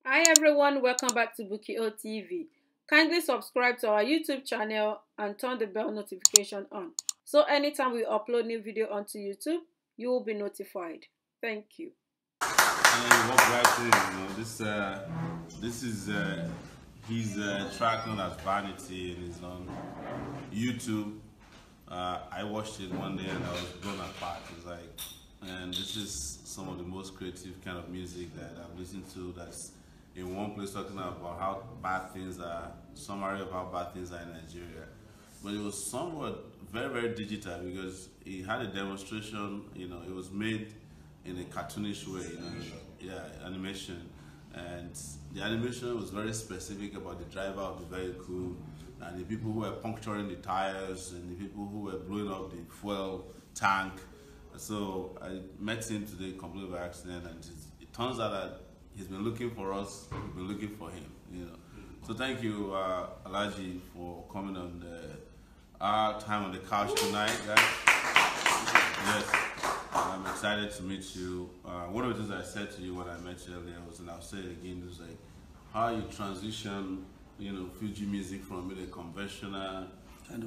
Hi everyone, welcome back to Bukio TV. Kindly subscribe to our YouTube channel and turn the bell notification on. So anytime we upload new video onto YouTube, you will be notified. Thank you. And walk right in, this is his track known as Vanity and is on YouTube. I watched it one day and I was blown apart. It's like, and this is some of the most creative kind of music that I've listened to. That's in one place talking about how bad things are, summary of how bad things are in Nigeria. But it was somewhat very digital because he had a demonstration. It was made in a cartoonish way, animation, and the animation was very specific about the driver of the vehicle and the people who were puncturing the tires and the people who were blowing up the fuel tank. So I met him today completely by accident, and it turns out that he's been looking for us, we've been looking for him. So thank you, Alaji, for coming on our time on the couch tonight, guys. Yes. I'm excited to meet you. One of the things I said to you when I met you earlier was, and I'll say it again, was like how you transition, Fuji music from really conventional,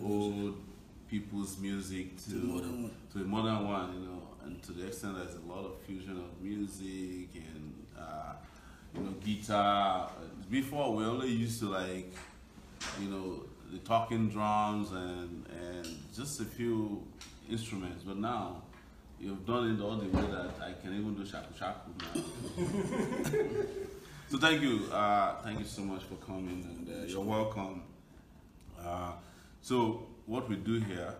old people's music to a modern one, and to the extent there's a lot of fusion of music and guitar. Before we only used to the talking drums and just a few instruments, but now you've done it all the way that I can even do shaku shaku now. So thank you so much for coming, and you're welcome. So what we do here,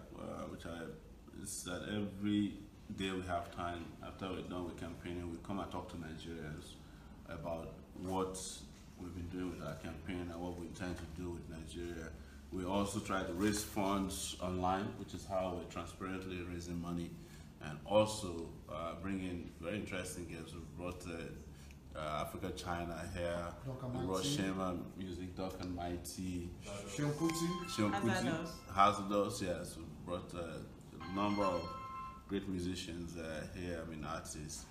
is that every day we have time after we're done with campaigning, we come and talk to Nigerians about what we've been doing with our campaign and what we intend to do with Nigeria. We also try to raise funds online, which is how we're transparently raising money, and also bring in very interesting guests. We brought Africa China here, we brought Shema Music, Doc and Mighty, Shion Kuti, Hazardos, yes. We brought a number of great musicians here, artists,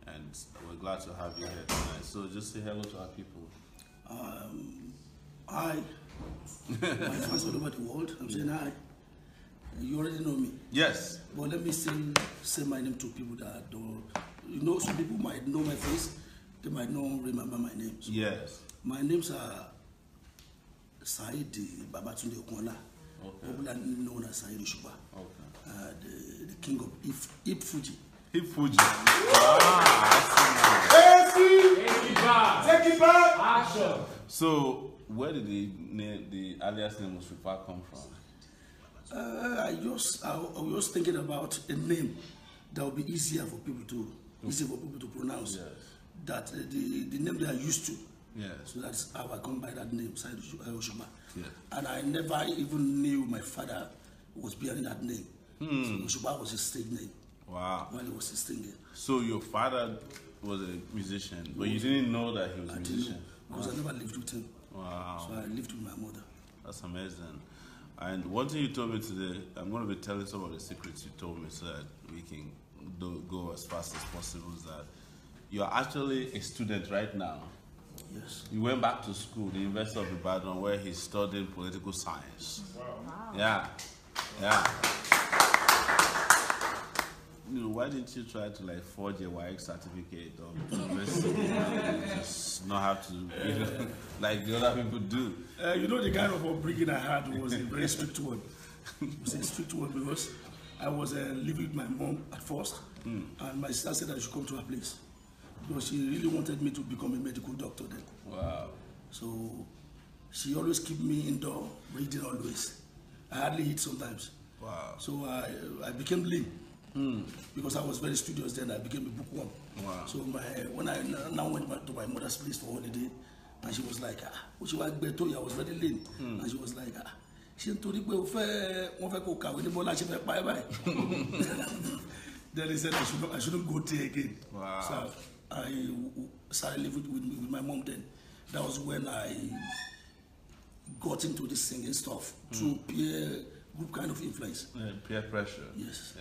and we're glad to have you here tonight. So just say hello to our people. Hi. My fans all over the world. I'm saying hi. You already know me. Yes. But let me say my name to people that don't. Some people might know my face. They might not remember my name. So yes. My names are Saheed Babatunde Okola, popularly known as Saheed Osupa. The king of Hip Fuji. Hip Fuji. Take it back. Action. So, where did the alias name Osupa come from? I was thinking about a name that would be easier for people to pronounce. Yes. That the name they are used to. Yes. So that's how I come by that name, Saheed Osupa. Yes. And I never even knew my father was bearing that name. So Osupa was his stage name. Wow. While he was singing. So your father was a musician, but you didn't know that he was a musician? Because I never lived with him. Wow. So I lived with my mother. That's amazing. And one thing you told me today, I'm going to be telling some of the secrets you told me so that we can go as fast as possible, is that you're actually a student right now. Yes. You went back to school, the University of Ibadan, where he's studying political science. Wow. Yeah. Why didn't you try to forge a WAEC certificate or just not have to, like the other people do? The kind of upbringing I had was a very strict one. It was a strict one because I was living with my mom at first, and my sister said that I should come to her place because she really wanted me to become a medical doctor then. Wow. So she always kept me indoor, reading always. I hardly eat sometimes. Wow. So I became lean. Because I was very studious then, I became a bookworm. Wow. So when I now went back to my mother's place for holiday, and she was like, which I was very lean. And she was like, then they said I shouldn't go there again. Wow. So I started living with my mom then. That was when I got into this singing stuff through peer group kind of influence. Yeah, peer pressure. Yes.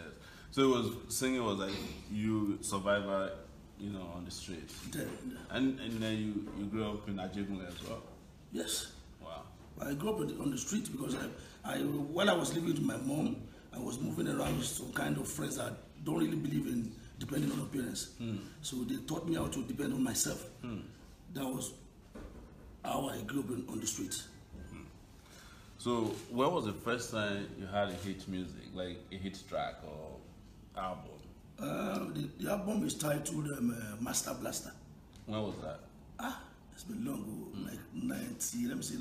So singing was like you survivor you know, on the street. Then, And then you grew up in Ajegunle as well? yes. Wow. I grew up on the street because while I was living with my mom, I was moving around with some kind of friends that don't really believe in depending on appearance. So they taught me how to depend on myself. That was how I grew up on the streets. So when was the first time you had a hit music, like a hit track or album? The album is titled Master Blaster. When was that? It's been long, like 90, let me say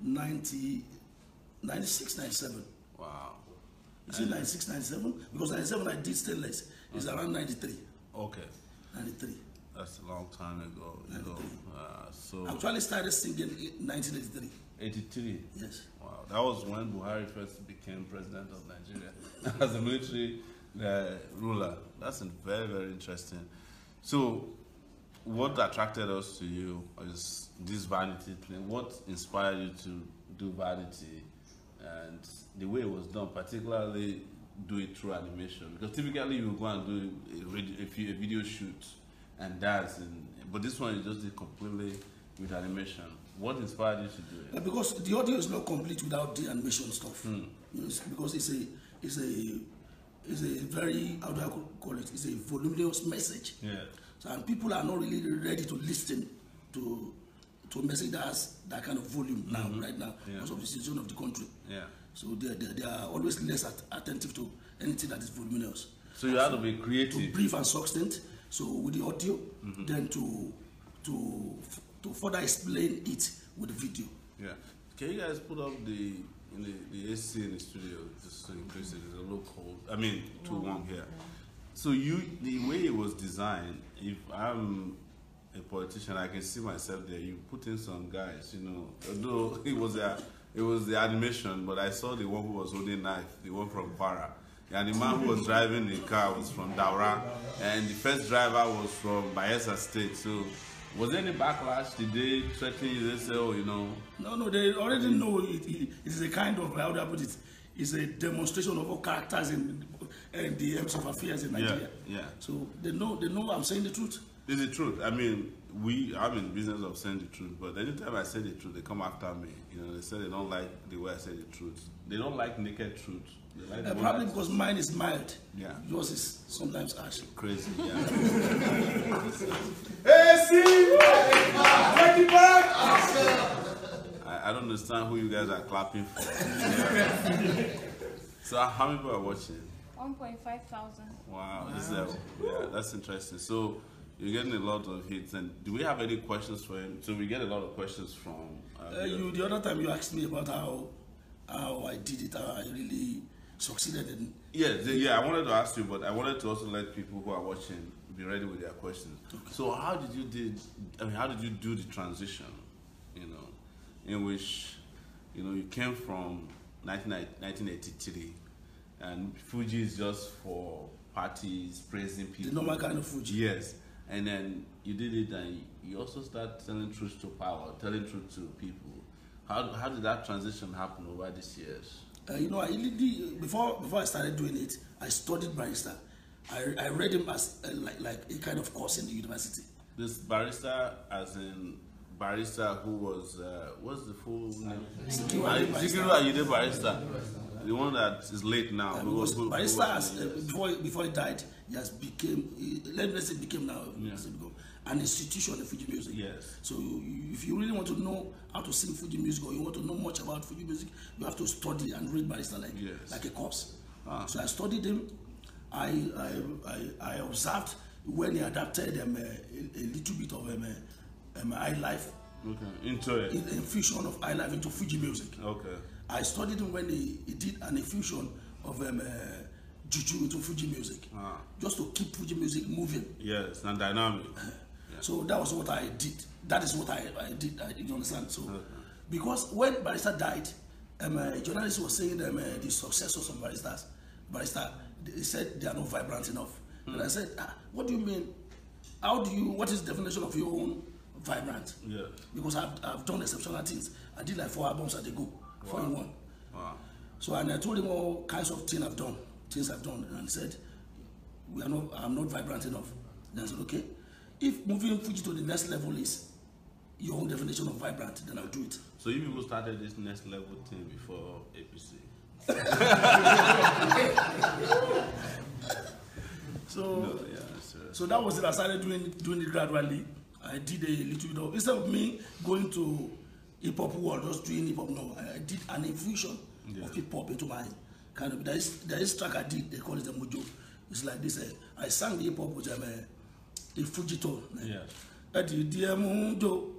96, 97. Wow. You see 96, 97? Because 97 I did Stainless. It's around 93. Okay. 93. That's a long time ago. You know. So I actually started singing in 1983. 83. Yes. Wow. That was when Buhari first became president of Nigeria as a military ruler. That's very, very interesting. So, what attracted us to you is this vanity thing. What inspired you to do vanity, and the way it was done, particularly do it through animation? Because typically you go and do a video shoot and dance, but this one you just did completely with animation. What inspired you to do it? Because the audio is not complete without the animation stuff. You know, because it's a very, how do I call it? It's a voluminous message. Yeah. So, and people are not really ready to listen to a message that has that kind of volume right now, because of the situation of the country. Yeah. So they are always less attentive to anything that is voluminous. So you have to be creative. To brief and succinct. So with the audio, then to further explain it with the video. Yeah. Can you guys put up the AC in the studio just to increase it? It's a little cold. I mean, too warm here. So the way it was designed, if I'm a politician, I can see myself there. You put in some guys, you know. Although it was the animation, but I saw the one who was holding knife, the one from Para. And the man who was driving the car was from Daura, and the first driver was from Bayelsa State. So, was there any backlash? Did they threaten you? They say, oh, you know? No, they already know it is a kind of, how do I put it? It's a demonstration of all characters in the M's of affairs in Nigeria. Yeah. So they know I'm saying the truth. It's the truth. I mean, I'm in the business of saying the truth, but anytime I say the truth, they come after me. You know, they say they don't like the way I say the truth. They don't like naked truth. They like probably because mine is mild. Yeah. Yours is sometimes harsh. Crazy, yeah. Hey, see! Take it back! I don't understand who you guys are clapping for. So how many people are watching? 1.5 thousand. Wow, that's interesting. So you're getting a lot of hits, and do we have any questions for him? So we get a lot of questions from. The other time you asked me about how I did it, how I really succeeded in. Yeah. I wanted to ask you, but I wanted to also let people who are watching be ready with their questions. Okay. So how did you do the transition? You know, in which you came from 1983. And Fuji is just for parties, praising people. The normal kind of Fuji. Yes. And then you did it, and you also start telling truth to power, telling truth to people. How did that transition happen over these years? I really, before I started doing it, I studied barrister. I read him as like a kind of course in the university. This barrister, as in barrister who was, what's the full name? Sikiru Ayinde barrister. The one that is late now. Barrister, before he died, he has became, let's say became now, an institution in Fuji music. Yes. So if you really want to know how to sing Fuji music, or you want to know much about Fuji music, you have to study and read barrister like a course. So I studied him. I observed when he adapted a little bit of high life. Okay. Into it. Infusion of high life into Fuji music. Okay. I studied him when he did an infusion of juju into Fuji music, just to keep Fuji music moving. Yes, and dynamic. So that was what I did. That is what I did. You understand? So, because when Barrister died, a journalist was saying the successors of Barrister, they said they are not vibrant enough. And I said, what do you mean? What is the definition of your own vibrant? Yeah. Because I've done exceptional things. I did like 4 albums at the go. 4 in 1. Wow. So, and I told him all kinds of things I've done, and he said, I'm not vibrant enough. Then I said, okay, if moving Fuji to the next level is your own definition of vibrant, then I'll do it. So you people started this next level thing before APC? So that was it. I started doing it gradually. I did a little bit of, instead of me going to hip hop world, just doing hip hop. No, I did an infusion of hip hop into my kind of. There is track I did. They call it a mojo. It's like this. I sang the hip hop which I'm a Fuji tone. Yeah. Adi diamujo,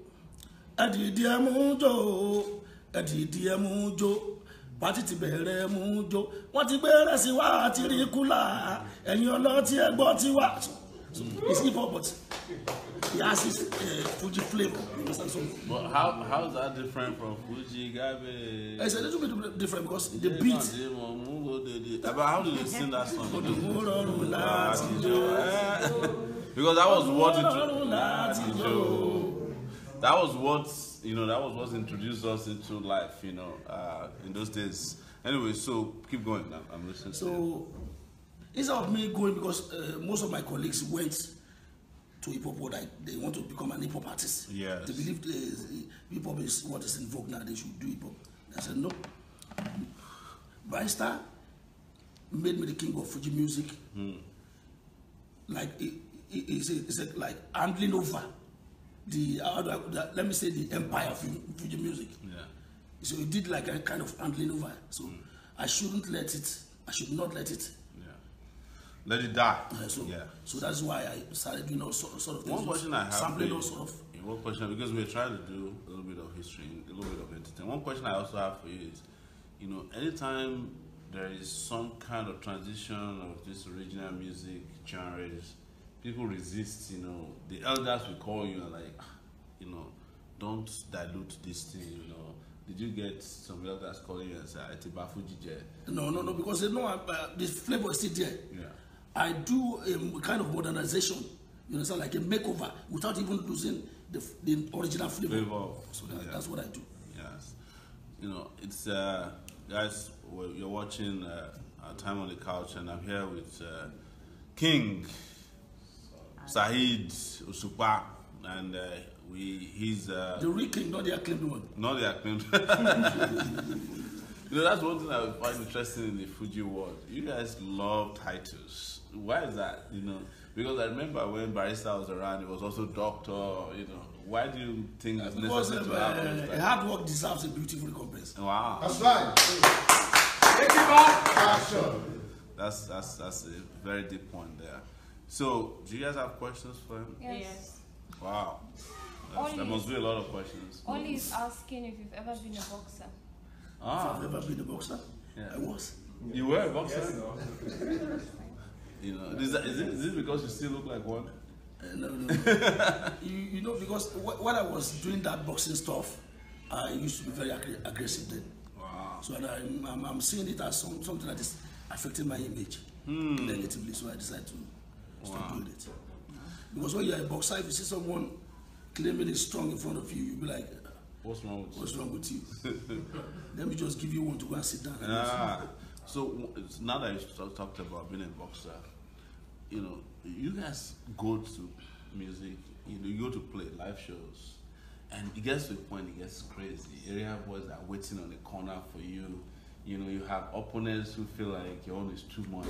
adi diamujo, adi diamujo. Party ti bẹ̀rẹ̀ mú jó wọ́n ti bẹ̀rẹ̀ sí wá àti rí kúlà ẹ̀yin ọlọ́tí ẹgbọ́n ti wá. It's hip hop but it has this Fuji flavor. But how is that different from Fuji Gabe? It's a little bit different because the beat. But how do they sing that song? Because that was what that was what that was what introduced us into life, in those days. Anyway, so keep going. I'm listening. So instead of me going, because most of my colleagues went to hip hop world, they want to become an hip hop artist. Yes. They believe hip hop is what is in vogue now. They should do hip hop. I said no. Barrister made me the king of Fuji music. Like it's like handling over let me say the empire of Fuji music. Yeah. So he did like a kind of handling over. So I should not let it. Yeah. Let it die. So that's why I started doing all sort of things. One question I have sampling all sort of. One question, because we're trying to do a little bit of history, a little bit of entertainment. One question I also have for you is, anytime there is some kind of transition of this original music genres, people resist, the elders will call you and like, don't dilute this thing, Did you get some elders calling you and say, Atiba Fuji? No, because they know the flavor is still there. Yeah. I do a kind of modernization, like a makeover without even losing the original flavor. So that's what I do. Yes. It's, guys, you're watching Time on the Couch, and I'm here with King Saheed Osupa, and he's the real king, not the acclaimed one. Not the acclaimed. That's one thing I find interesting in the Fuji world. You guys love titles. Why is that? Because I remember when Barrister was around, it was also Doctor. Why do you think it's necessary to have hard work deserves a beautiful recompense? Wow. That's right. That's a very deep point there. So, do you guys have questions for him? Yes. Wow. There must be a lot of questions. Only is asking if you've ever been a boxer. If I've ever been a boxer, Yeah. I was. You were a boxer? Yes, Is it because you still look like one? No. Because when I was doing that boxing stuff, I used to be very aggressive then. Wow. So I'm seeing it as something that is affecting my image negatively. So I decided to stop doing it. Because when you're a boxer, if you see someone claiming he's strong in front of you, you'll be like, What's wrong with you? Let me just give you one to go and sit down. So now that you talked about being a boxer, you guys go to music, you go to play live shows, and it gets to a point it gets crazy. Area boys are waiting on the corner for you. You have opponents who feel like your own is too much.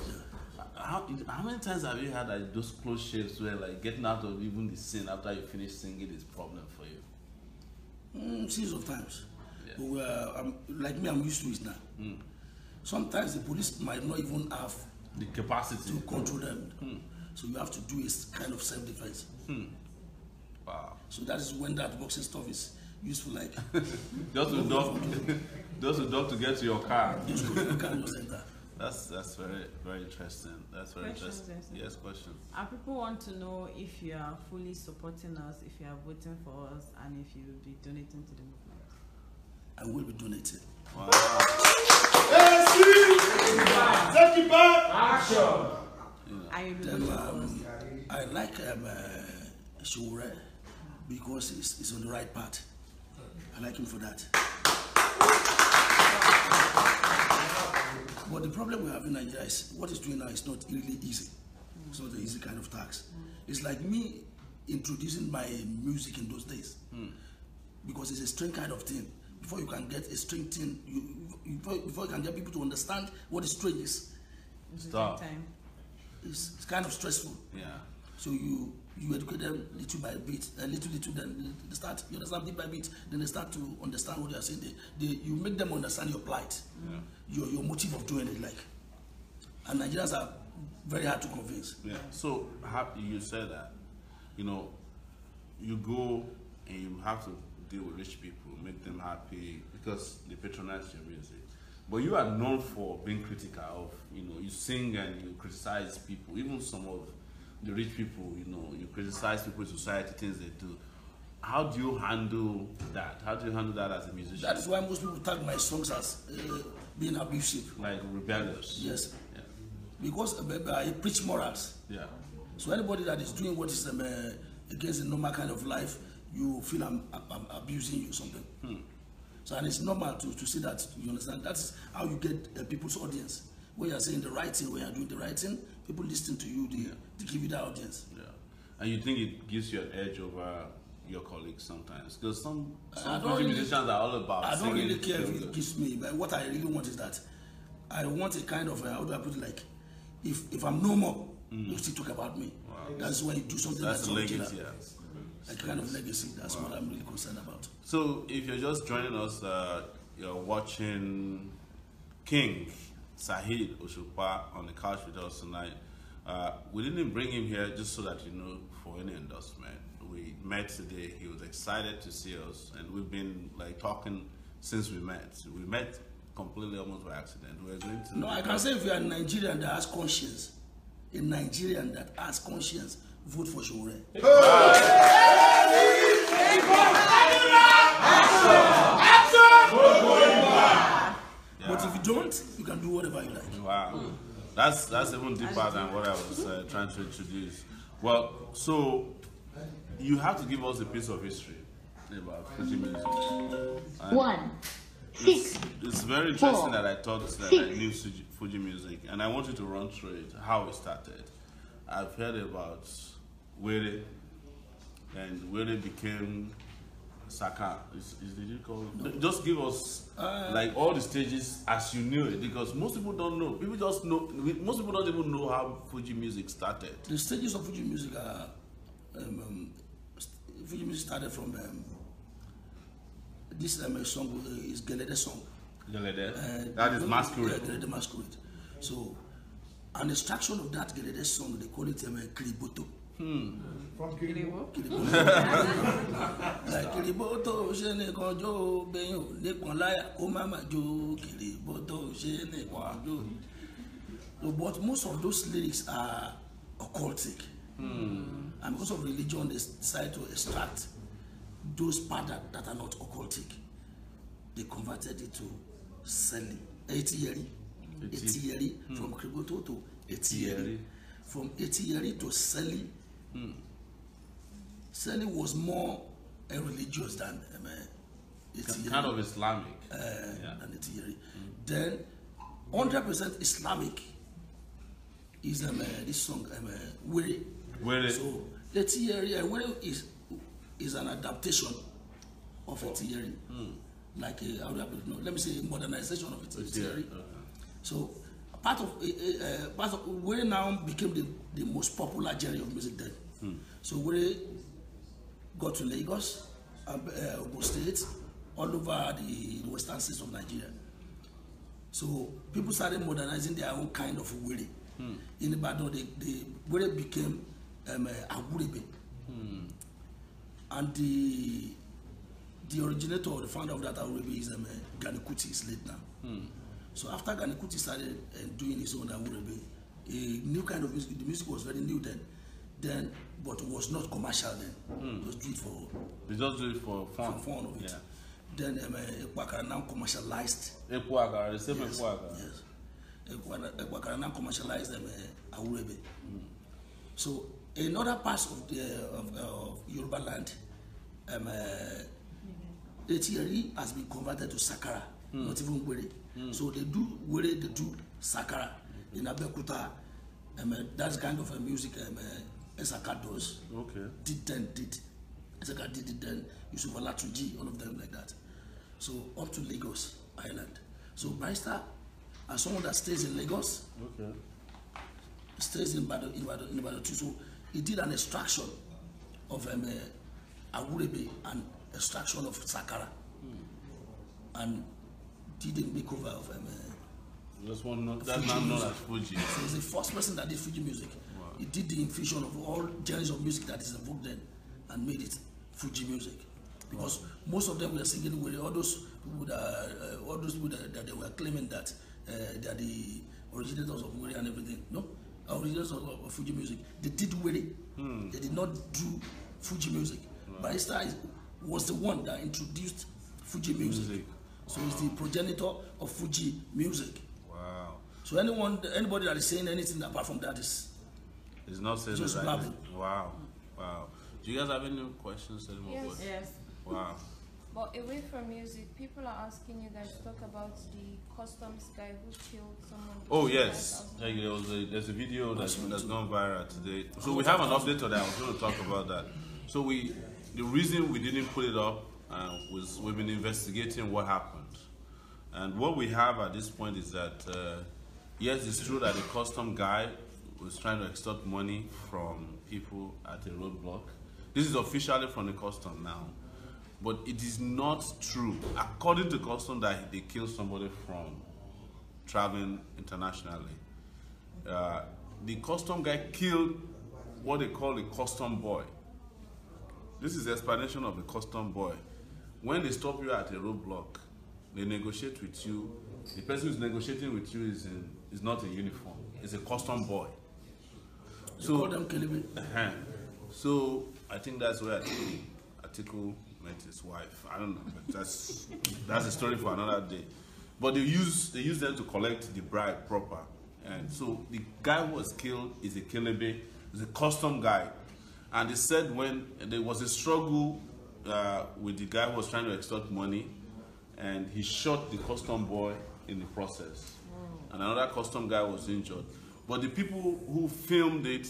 How many times have you had those close shaves where getting out of even the scene after you finish singing is a problem for you? Series of times. Yeah. But I'm used to it now. Sometimes the police might not even have the capacity to control them. So you have to do a kind of self-defense. Wow. So that is when that boxing stuff is useful, like just to duck to get to your car. Just go to your car and just enter. That's very, very interesting. That's very interesting. Yes, question. People want to know if you are fully supporting us, if you are voting for us, and if you will be donating to the movement. I will be donating. Wow. Take it back. Action. I will be voting for us. I like Sowore because he's on the right path. I like him for that. But the problem we have in Nigeria is what he's doing now is not really easy. It's not an easy kind of task. It's like me introducing my music in those days, because it's a string kind of thing. Before you can get a string thing, before you can get people to understand what a string is, it's kind of stressful. Yeah. So you educate them little by bit, little, then they start, you understand, bit by bit, then they start to understand what you are saying. You make them understand your plight, your motive of doing it, like. And Nigerians are very hard to convince. Yeah. So you said that, you know, you go and you have to deal with rich people, make them happy because they patronize your music. But you are known for being critical of, you know, you sing and you criticize people, even some of the rich people, you know, you criticize people in society, things they do. How do you handle that? How do you handle that as a musician? That is why most people tag my songs as being abusive. Like rebellious. Yes. Yeah. Because I preach morals. Yeah. So anybody that is doing what is against the normal kind of life, you feel I'm abusing you or something. So, and it's normal to see that, you understand. That's how you get people's audience. When you're saying the right thing, when you're doing the right thing, people listen to you, they give you that audience. Yeah. And you think it gives you an edge over your colleagues sometimes? Because some musicians are all about I don't really care if together. it gives me, but what I really want is that I want a kind of, how do I put it, like, if I'm no more, you still talk about me. Wow. That's when you do something that's like the legacy, yeah. Like a kind of legacy. That's what I'm really concerned about. So, if you're just joining us, you're watching King Saheed Osupa on the couch with us tonight. We didn't bring him here just so that you know for any endorsement. We met today. He was excited to see us, and we've been like talking since we met. We met completely almost by accident. We're going to. No, I can say if you're a Nigerian that has conscience, a Nigerian that has conscience, vote for Sowore. But if you don't, you can do whatever you like. Wow, that's even deeper than what I was trying to introduce. Well, so you have to give us a piece of history about Fuji music. It's very interesting that I thought that I knew Fuji music, and I want you to run through it, how it started. I've heard about Were, and Were became Saka. Did you call it? No. Just give us like all the stages as you knew it, because most people don't know. People just know. Most people don't even know how Fuji music started. The stages of Fuji music are Fuji music started from this song is Gelede song. Gelede. That is masquerade. Gelede masquerade. So, an extraction of that Gelede song, they call it Kiriboto. From Kiribo? Like Kiriboto, Shene Konjo, Benyo, Nekonlaya, Omama Jo, Kiriboto, Shene Konjo. But most of those lyrics are occultic. And because of religion, they decided to extract those parts that are not occultic. They converted it to Seli, Etiyeri, from Kiriboto to Etiyeri. From Etiyeri to Seli. Seli was more religious than Etiyeri. Kind of Islamic. Than Etiyeri. Then 100% Islamic is this song, Were. So Etiyeri, Were is an adaptation of Etiyeri. Like how do I put it? No, let me say modernization of Etiyeri. So part of Were now became the most popular genre of music then. So Were got to Lagos, Ogun State, all over the western states of Nigeria. So people started modernizing their own kind of Were. In Ibadan, the Were became Agurebe. And the originator or the founder of that Agurebe is Gani Kuti, is late now. So after Gani Kuti started doing his own Agurebe, a new kind of music, the music was very new then, but it was not commercial then. It was do it for. We just do it for fun. For fun of it. Yeah. Then Ekwakara now commercialized. Ekwakara, the same Ekwakara. Yes. Ekwakara now commercialized Agurebe. So in other parts of Yoruba land, Etiyeri has been converted to Sakara, not even Were. So they do Were, they do Sakara in Abeokuta, That's kind of a music Esaka does. Okay. Did. Esaka did it then. Yusuf Alatuji, all of them like that. So up to Lagos Island. So Barrister, as someone that stays in Lagos, Okay. stays in Ibadan too. So he did an extraction of Awurebe and extraction of Sakara, and did a makeover of Just one that's not known as Fuji. So he's the first person that did Fuji music. Wow. He did the infusion of all genres of music that is evoked then and made it Fuji music. Because most of them were singing with all those people that they were claiming that they are the originators of Were and everything. No, originators of Fuji music. They did Were. They did not do Fuji music. Barrister was the one that introduced Fuji music. So he's the progenitor of Fuji music. Wow. So anybody that is saying anything apart from that is It's not saying just that. blabbing. Wow. Wow. Do you guys have any questions anymore? Yes. Yes. Wow. But away from music, people are asking you guys to talk about the customs guy who killed someone. Oh yes, there's a video that's gone viral today. So we have an update on that. I was going to talk about that. So the reason we didn't put it up was we've been investigating what happened, and what we have at this point is that yes, it's true that the custom guy was trying to extort money from people at a roadblock. This is officially from the custom now. But it is not true, according to custom, that they killed somebody from traveling internationally. The custom guy killed what they call a custom boy. This is the explanation of a custom boy. When they stop you at a roadblock, they negotiate with you. The person who's negotiating with you is not in uniform. It's a custom boy. so call them Kelebe. So I think that's where Atiku met his wife. I don't know, but that's a story for another day. But they use them to collect the bride proper. And so the guy who was killed is a Kelebe, is a custom guy. And they said when there was a struggle with the guy who was trying to extort money, and he shot the custom boy in the process. And another custom guy was injured. But the people who filmed it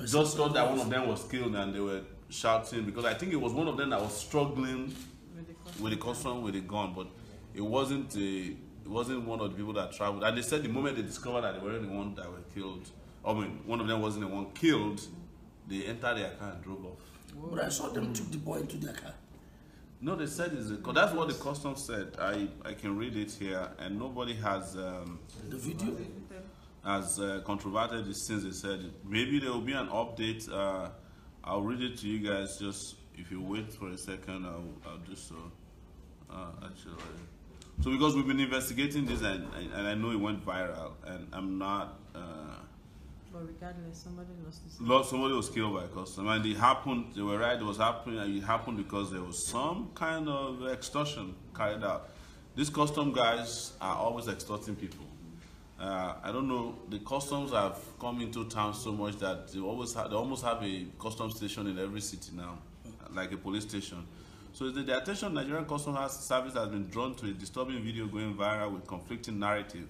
just thought that one of them was killed, and they were shouting, because I think it was one of them that was struggling with the custom with a gun, but it wasn't one of the people that traveled. And they said the moment they discovered that they were the one that were killed, I mean, one of them wasn't the one killed, they entered their car and drove off. But I saw them took the boy into their car. No, they said because that's what the custom said. I can read it here, and nobody has The video. has controverted this since they said it. Maybe there will be an update. I'll read it to you guys. Just if you wait for a second, I'll do so. Actually, so because we've been investigating this, and I know it went viral, and I'm not. But regardless, somebody lost Somebody was killed by a custom, and it happened. They were right. It was happening, and it happened because there was some kind of extortion carried out. These custom guys are always extorting people. I don't know. The customs have come into town so much that they almost have a custom station in every city now, like a police station. So the attention of Nigerian Customs Service has been drawn to a disturbing video going viral with conflicting narrative.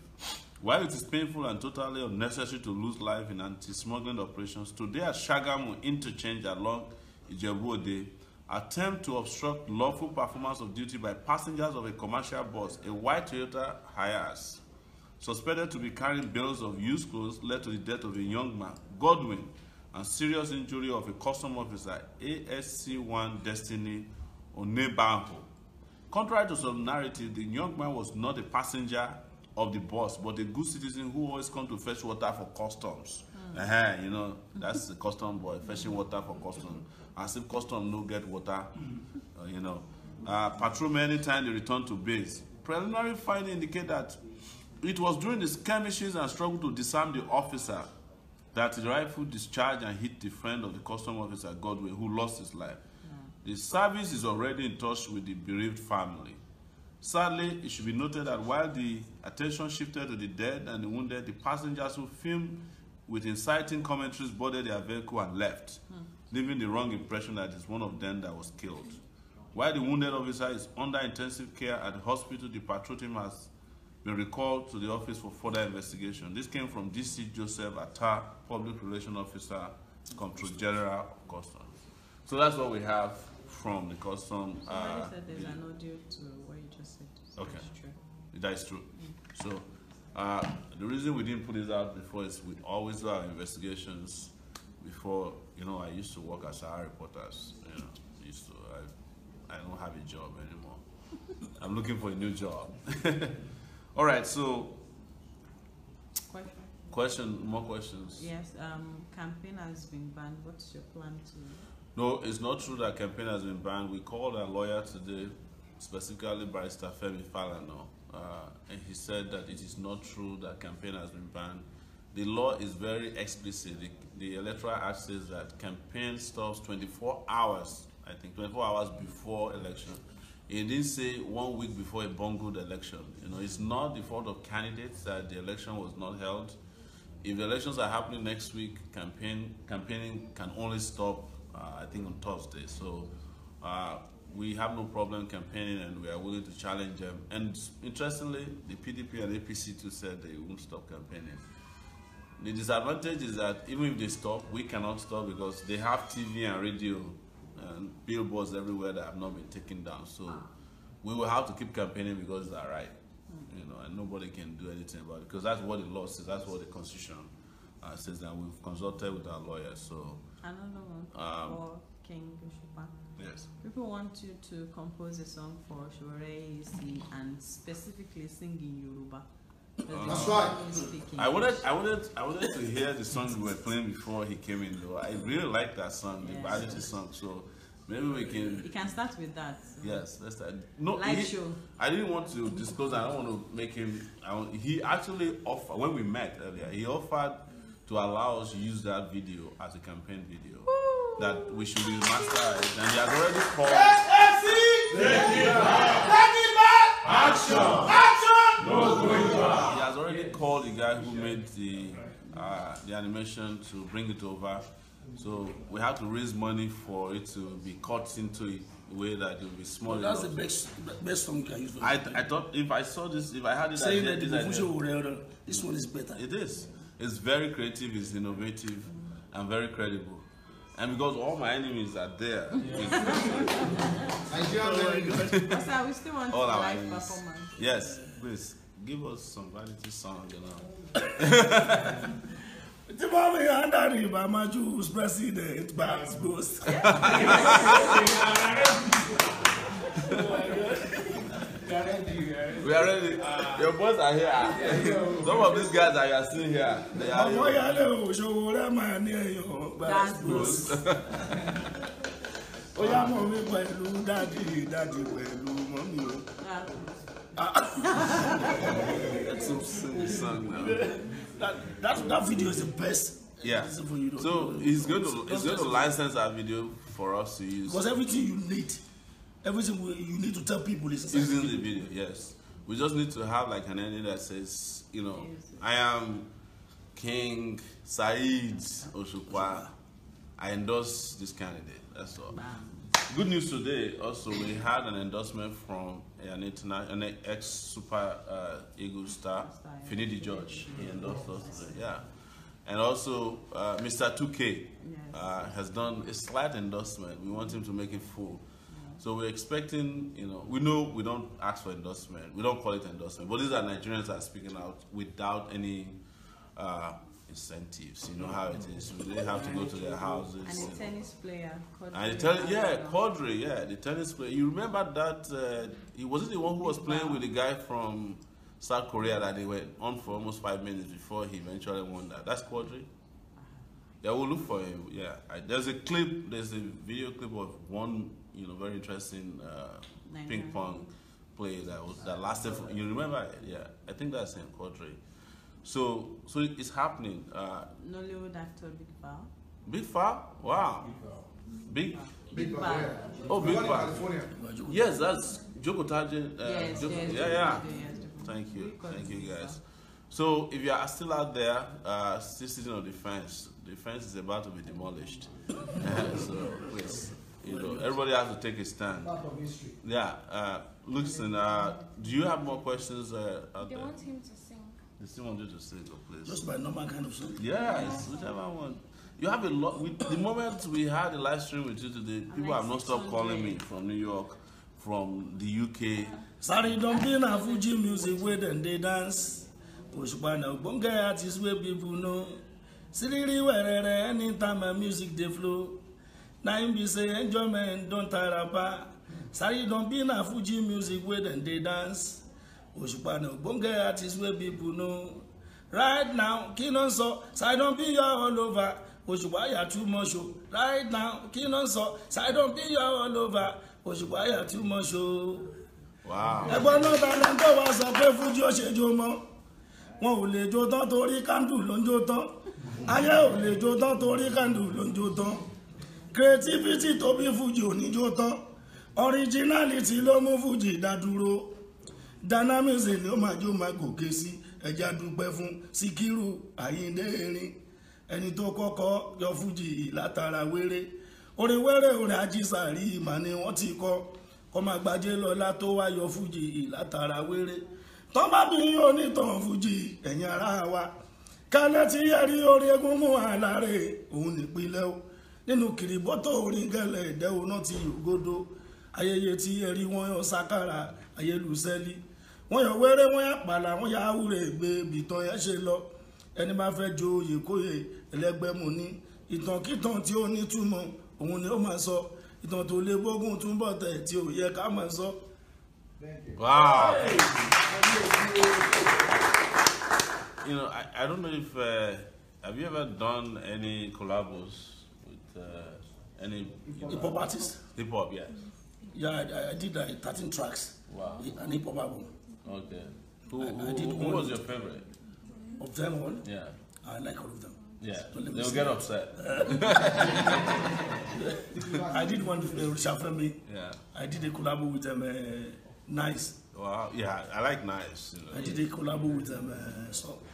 While it is painful and totally unnecessary to lose life in anti-smuggling operations, today at Shagamu interchange along Ijebu-Ode, attempt to obstruct lawful performance of duty by passengers of a commercial bus, a white Toyota Hiace, suspected to be carrying bales of used clothes, led to the death of a young man, Godwin, and serious injury of a custom officer, ASC1 Destiny Onebanho. Contrary to some narrative, the young man was not a passenger of the bus, but a good citizen who always come to fetch water for customs. You know, that's the custom boy, fetching water for customs. As if custom no get water, you know. Patrolmen anytime they return to base. Preliminary findings indicate that it was during the skirmishes and struggle to disarm the officer that the rifle discharged and hit the friend of the custom officer, Godwin, who lost his life. The service is already in touch with the bereaved family. Sadly, it should be noted that while the attention shifted to the dead and the wounded, the passengers who filmed with inciting commentaries boarded their vehicle and left, leaving the wrong impression that it's one of them that was killed. While the wounded officer is under intensive care at the hospital, the patrol team has been recalled to the office for further investigation. This came from DC Joseph Atta, Public Relations Officer, Comptroller General of Customs. So that's what we have from the Customs. Somebody said there's an audio to what you just said. So Okay. that's true. That is true. So the reason we didn't put this out before is we always do our investigations before. You know, I used to work as our reporters. You know, I don't have a job anymore. I'm looking for a new job. All right. So, more questions. Yes. Campaign has been banned. What's your plan to? No, it's not true that campaign has been banned. We called our lawyer today, specifically Barrister Femi Falana, and he said that it is not true that campaign has been banned. The law is very explicit. The Electoral Act says that campaign stops 24 hours, I think 24 hours before election. It didn't say 1 week before a bungled election. You know, it's not the fault of candidates that the election was not held. If the elections are happening next week, campaigning can only stop, I think, on Thursday. So we have no problem campaigning, and we are willing to challenge them. And interestingly, the PDP and APC too said they won't stop campaigning. The disadvantage is that even if they stop, we cannot stop because they have TV and radio and billboards everywhere that have not been taken down. So we will have to keep campaigning because it's our right, you know, and nobody can do anything about it because that's what the law says. That's what the Constitution says. That we've consulted with our lawyers. So Another one for King Osupa. yes, People want you to compose a song for Sowore and specifically sing in Yoruba. That's right. I wanted to hear the song we were playing before he came in though. I really like that song, the Vanity song. So maybe we can. You can start with that. So. Yes, let's start. No, Live show. I didn't want to disclose. I don't want to make him. He actually offered when we met earlier. He offered to allow us to use that video as a campaign video. Woo! That we should remaster it, and he has already called. Action! Action! No going back. He has already called the guy who made the animation to bring it over. So we have to raise money for it to be cut into a way that it will be small. That's the best song you can use. I thought if I saw this, if I had it, saying that this one is better. It is. It's very creative. It's innovative, and very credible. And because all my enemies are there, we still want all our live enemies. performance. Yes, please give us some vanity song, you know. The moment under him, I'm Jews president, Bass Ghost. We are ready. Your boys are here. Some of these guys that you are seeing here, they are here. Omoyele Sowore man near you, Bass Ghost. Oya mommy pẹ̀lú daddy pẹ̀lú mommy. Let's sing this song now. That video is the best. Yeah. So he's going to license our video for us to use. Because everything you need to tell people is using the video. Yes. We just need to have like an ending that says, you know, I am King Saheed Osupa. I endorse this candidate. That's all. Good news today. Also, we had an endorsement from an ex-Super Eagles star, Finidi George. He endorsed us today. Yeah. And also, Mr. 2K has done a slight endorsement. We want him to make it full. So we're expecting, you know we don't ask for endorsement. We don't call it endorsement. But these are Nigerians that are speaking out without any incentives. You know how it is. They have to go to their houses. And a tennis player. Quadri, the tennis player. You remember that, he wasn't the one who was playing with the guy from South Korea that they were on for almost 5 minutes before he eventually won that. That's Quadri. Yeah, we'll look for him. Yeah, there's a video clip of one, very interesting ping pong play that lasted. You remember it? Yeah, I think that's in Quadri. So it's happening. Nollywood actor Big Fal. Big Fal? Wow. Big Fal. Oh, Big Fal. Yes, that's Joko Taje. Yes, yeah. Thank you guys. So if you are still out there, still sitting on the fence is about to be demolished. So please, everybody has to take a stand. Part of history. Yeah. Listen, do you have more questions out They there? want him to sing. They still want you to sing, please. Just by normal kind of song. Yes, whichever one. You have a lot. The moment we had a live stream with you today, people have not stopped calling me from New York, from the UK. Sorry, don't be na Fuji music where then they dance. Osupa na bonga artists where people know. Siriri where anytime my music they flow. Now him be say enjoyment don't tire ba. Sorry, don't be na Fuji music where then they dance. Osupa na bonga artists where people know. Right now, Kinon so, side don't be your all over. Osupa ya too much show. Right now, Kinon so, side don't be your all over. Osupa ya too much show. Wow. Ẹgbọ́n náà ta ló ń tó wá sọ pé Fújì ó ṣe jó mọ́. Wọn ò lè jó tán torí kándù ló ń jó tán. Ayé ò lè jó tán torí kándù ló ń jó tán. Creativity tó bí Fújì ò ní jó tán. Originality ló mú Fújì dá dúró. Dynamism ni ó máa jó máa gòkè sí. Ẹja dúpẹ́ fún Síkírù Àyìndé Erin. Ẹni tó kọ́kọ́ yọ Fújì látara wéré. Orin wéré orin Ajísàrí ìmà ni wọ́n ti kọ́. Kọ́mọ àgbàjẹ́ lọ́lá tó wá yọ Fújì látara wéré. Tọ́ bá bí onítàn Fújì ẹ̀yin ará wa. Kálẹ̀ tí yẹ rí orí egúngún àlàrè òun nípínlẹ̀ o. Nínú kìrìbọ́tò orin gẹ́lẹ̀ ìdẹ́wò náà ti yògodo. Ayẹyẹ tí yẹ rí wọ́n yọ sákàrà ayélùsẹ́lí. Wọ́n yọ wéré wọ́n yà pàlà wọ́n yà áwúrẹ́ gbé bìtàn yẹn ṣe lọ. Ẹni bá fẹ́ jo oyè kóyè ẹlẹ́gbẹ́mu ní. Ìtànkítàn tí ó nítumọ̀ òun ni ó máa sọ. Ìtàn tó lé gbógun túnbọ̀ tẹ̀ tí ò yẹ ká máa sọ. Wow. You know, I don't know if have you ever done any collabos with any Hip hop artist? hip hop? Yes. Yeah, I did 13 tracks. Wow. An hip hop album. Okay. I did Who one. was your favorite? Of them all, Yeah. I like all of them. Yeah. Don't let me They'll say get it. upset. I did one with Richard Femi. Yeah. I did a collab with Nice. Wow. Yeah. I like nice. You know. I did a collab with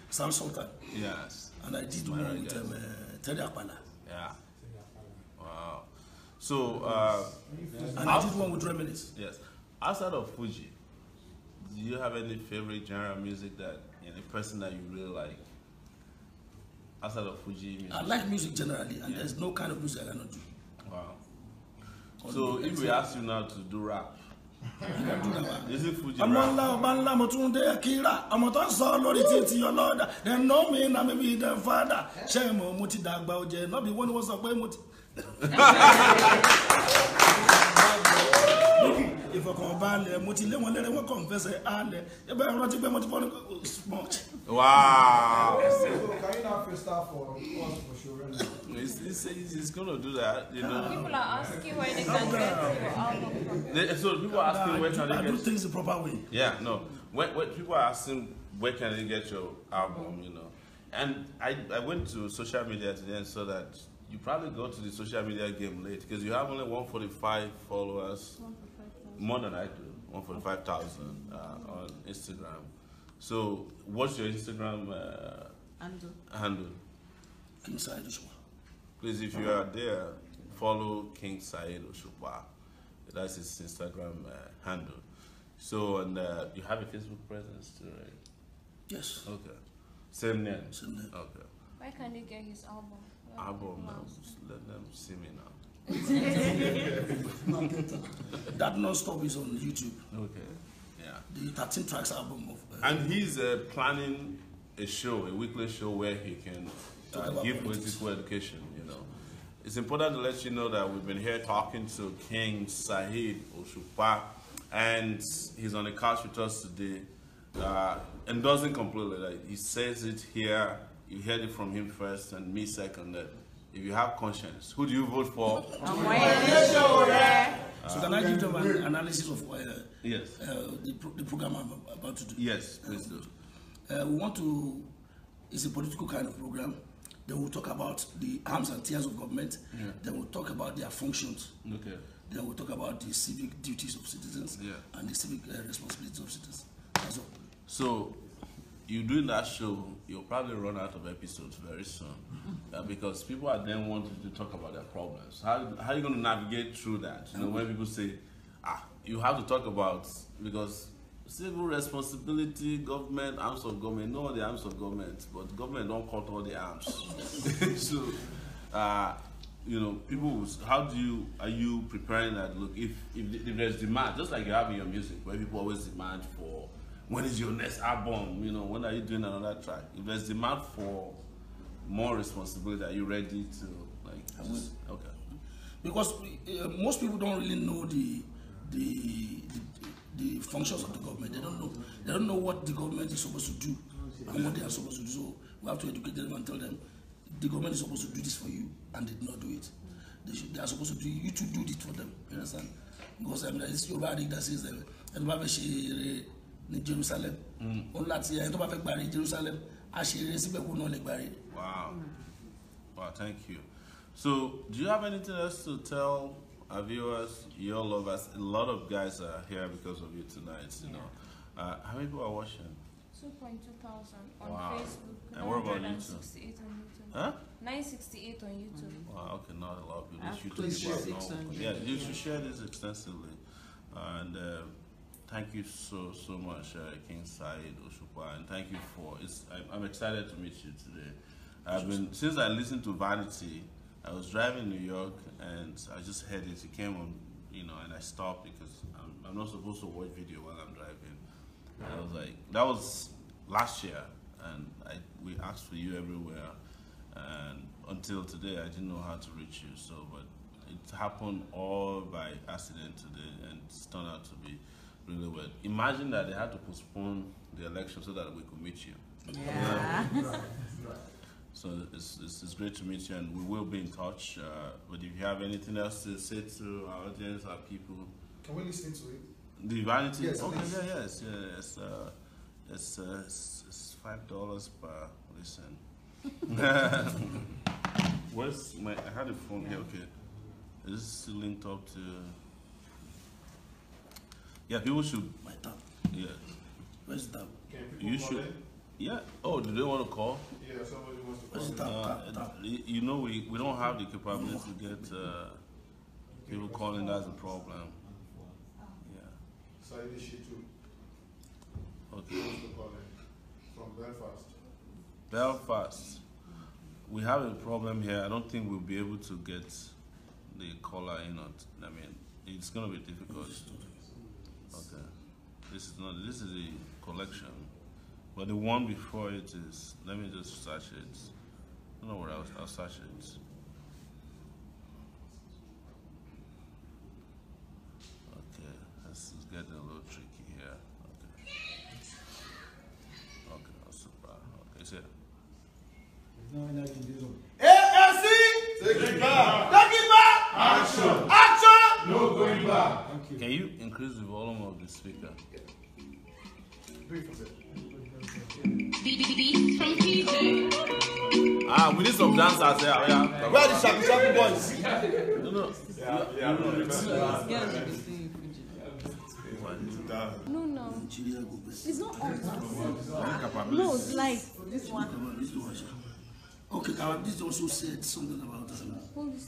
Sam Sultan. Yes. And I did My one with guys. Teddy Akpala. Yeah. Wow. So, And I did one with Reminisce. yes. Outside of Fuji, do you have any favorite genre of music that, you know, a person that you really like? Outside of Fuji music? I like music generally, and there's no kind of music I cannot do. Wow. So, if we ask you now to do rap, I can do that. is it Fuji I'm rap? ńlá mo tún dé Akira ọmọ tó ń sọ lórí títí ọlọ́dà dem know me na me be dem father ṣé mo ti dàgbà ọjẹ́ náà bí wọ́n ní wọ́n sọ pé mo ti. Ìfọ̀kànbalẹ̀ mo ti lé wọn lẹ́rẹ̀ wọ́n kàn fẹsẹ̀ alẹ̀ ẹgbẹ́ ẹ̀rọ ti gbé mo ti fọ́ ní smart. Wow. So can you now freestyle for us for sure? He's gonna do that, you know. People are asking where they can get your album from. So people are asking where can I they do get? things the proper way. Yeah, no. When people are asking where can they get your album, you know, and I went to social media today and saw that you probably go to the social media game late because you have only 145 followers, more than I do, 145,000 on Instagram. So what's your Instagram handle? King Saheed Osupa. Please, if you are there, follow King Saheed Osupa. That's his Instagram handle. So, and you have a Facebook presence too, right? Yes. Okay. Same name? Same name. Okay. Where can they get his album? Album, now. Just let them see me now. That non-stop is on YouTube. Okay. Yeah. The 13 tracks album of. And he's planning a show, a weekly show where he can Talk about give politics. political education, you know. It's important to let you know that we've been here talking to King Saheed Osupa, and he's on the couch with us today, and doesn't completely. Like, he says it here, you heard it from him first, and me second. That if you have conscience, who do you vote for? Omoyele Sowore. So can I give them an analysis of Yes. the program I'm about to do? Yes, please do. We want to, it's a political kind of program. Then we'll talk about the arms and tiers of government. Yeah. Then we'll talk about their functions. Okay. Then we'll talk about the civic duties of citizens Yeah. and the civic responsibilities of citizens. That's all. So, you doing that show, you'll probably run out of episodes very soon because people are then wanting to talk about their problems. How are you going to navigate through that? You know, when people say, you have to talk about, because civil responsibility, government, arms of government, no, the arms of government, but government don't cut all the arms. So, you know, people, are you preparing that? Look, if there's demand, just like you have in your music, where people always demand for, when is your next album? You know, when are you doing another track? If there's demand for more responsibility, are you ready to, like, okay? Because most people don't really know the functions of the government. They don't know what the government is supposed to do and what they are supposed to do. So we have to educate them and tell them the government is supposed to do this for you and they did not do it. They are supposed to do you to do it for them. You understand? Because it's your body that says that in Jerusalem. Jerusalem. Wow. Wow, thank you. So, do you have anything else to tell our viewers, your lovers? A lot of guys are here because of you tonight, you know. How many people are watching? 2,200 on wow. Facebook. And what about YouTube? 968 on YouTube. Huh? 968 on YouTube. Wow, okay, not a lot of people. YouTube. Yeah, you should share this extensively. And thank you so much, King Saheed Osupa, and thank you for. I'm excited to meet you today. Since I listened to Vanity, I was driving in New York and I just heard it. It came on, you know, and I stopped because I'm not supposed to watch video while I'm driving. And I was like, that was last year, and we asked for you everywhere, and until today I didn't know how to reach you. So, but it happened all by accident today, and it's turned out to be really well. Imagine that they had to postpone the election so that we could meet you. Yeah. So it's great to meet you, and we will be in touch. But if you have anything else to say to our audience, our people, can we listen to it? The Vanity. Yes, okay, please. yes. It's $5 per listen. Where's my? I had a phone here. Okay, is this still linked up to? Yeah, people should. My tab. Yeah. Where's the tab? You should. Yeah. Oh, do they want to call? Yeah, somebody wants to call. Where's the tab? You know, we don't have the capability to get people calling. That's a problem. Yeah. Saheed Shitu. Okay. Wants to call in from Belfast. Belfast. We have a problem here. I don't think we'll be able to get the caller in. I mean, it's going to be difficult. Okay. This is a collection. But the one before it is, let me just search it. I don't know where I'll search it. Okay, this is getting a little tricky here. Okay, Osupa. Okay, it's here. ASC! Take it back! Take it back! Action! Action! No going back. Can you increase the volume of the speaker? Do it for them. From PJ. We need some dancers here. Yeah. Where are the Shaku Shaku boys? No. No. It's not on. No, it's like this one. Okay, this also said something about Hold this.